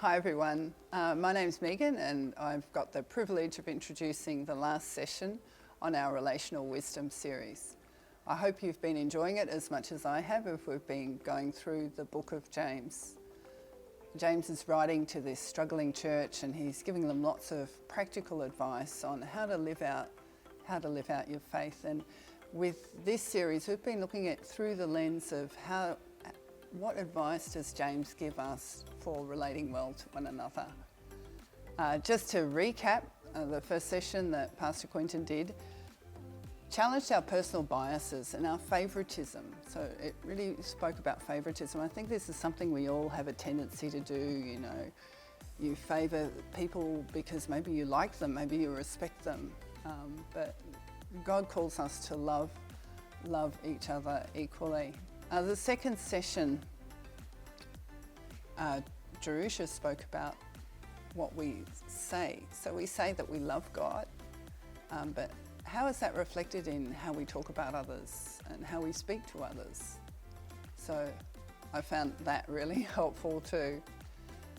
Hi everyone, my name's Megan and I've got the privilege of introducing the last session on our Relational Wisdom series. I hope you've been enjoying it as much as I have if we've been going through the book of James. James is writing to this struggling church and he's giving them lots of practical advice on how to live out your faith. And with this series we've been looking at through the lens of what advice does James give us for relating well to one another. Just to recap, the first session that Pastor Quentin did challenged our personal biases and our favouritism. So it really spoke about favouritism. I think this is something we all have a tendency to do, you know. You favour people because maybe you like them, maybe you respect them. But God calls us to love each other equally. The second session, Jerusha spoke about what we say. So we say that we love God, but how is that reflected in how we talk about others and how we speak to others? So I found that really helpful too.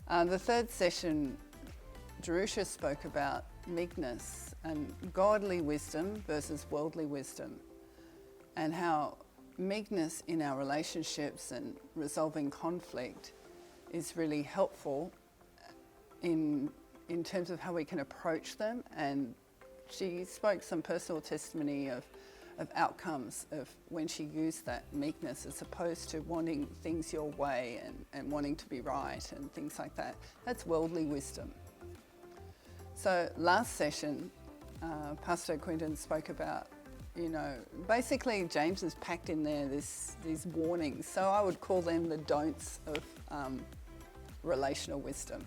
The third session, Jerusha spoke about meekness and godly wisdom versus worldly wisdom, and how meekness in our relationships and resolving conflict is really helpful in terms of how we can approach them. And she spoke some personal testimony of outcomes of when she used that meekness as opposed to wanting things your way and wanting to be right and things like that. That's worldly wisdom. So last session, Pastor Quentin spoke about, you know, basically James has packed in there these warnings. So I would call them the don'ts of relational wisdom.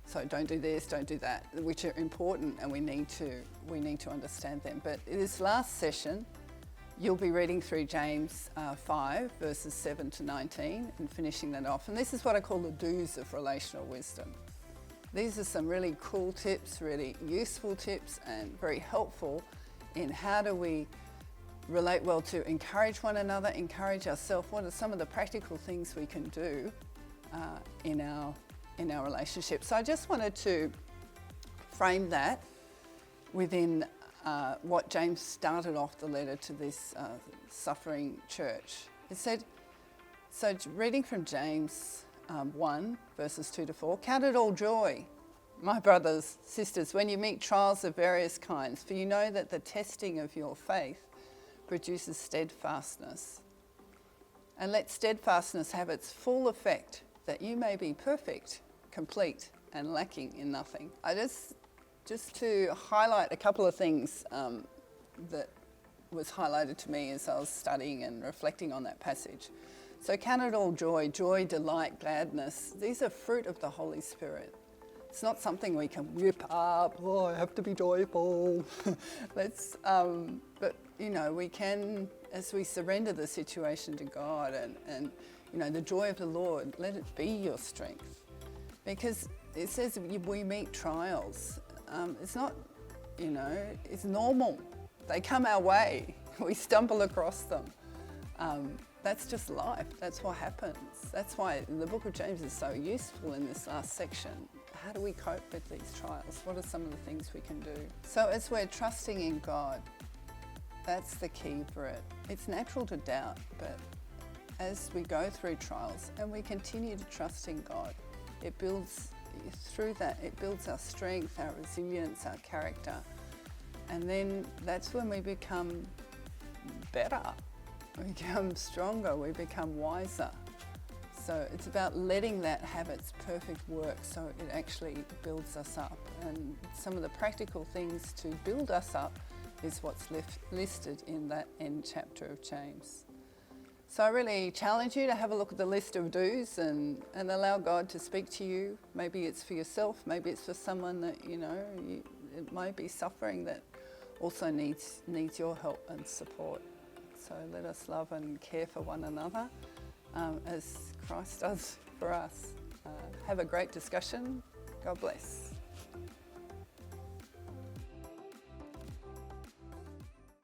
So don't do this, don't do that, which are important and we need to understand them. But in this last session, you'll be reading through James 5 verses 7 to 19 and finishing that off. And this is what I call the do's of relational wisdom. These are some really cool tips, really useful tips and very helpful in how do we relate well to encourage one another, encourage ourselves. What are some of the practical things we can do in our relationship? So I just wanted to frame that within what James started off the letter to this suffering church. It said, so reading from James 1 verses 2 to 4, count it all joy, my brothers, sisters, when you meet trials of various kinds, for you know that the testing of your faith produces steadfastness. And let steadfastness have its full effect, that you may be perfect, complete, and lacking in nothing. I just to highlight a couple of things that was highlighted to me as I was studying and reflecting on that passage. So count it all joy, delight, gladness. These are fruit of the Holy Spirit. It's not something we can whip up. Oh, I have to be joyful. But you know, we can, as we surrender the situation to God and you know, the joy of the Lord, let it be your strength. Because it says we meet trials. It's not, you know, it's normal. They come our way. We stumble across them. That's just life. That's what happens. That's why the book of James is so useful in this last section. How do we cope with these trials? What are some of the things we can do? So as we're trusting in God, that's the key for it. It's natural to doubt, but as we go through trials and we continue to trust in God, it builds, through that, it builds our strength, our resilience, our character. And then that's when we become better. We become stronger, we become wiser. So it's about letting that have its perfect work so it actually builds us up. And some of the practical things to build us up is what's listed in that end chapter of James. So I really challenge you to have a look at the list of do's and allow God to speak to you. Maybe it's for yourself, maybe it's for someone that, you know, it might be suffering that also needs your help and support. So let us love and care for one another as Christ does for us. Have a great discussion. God bless.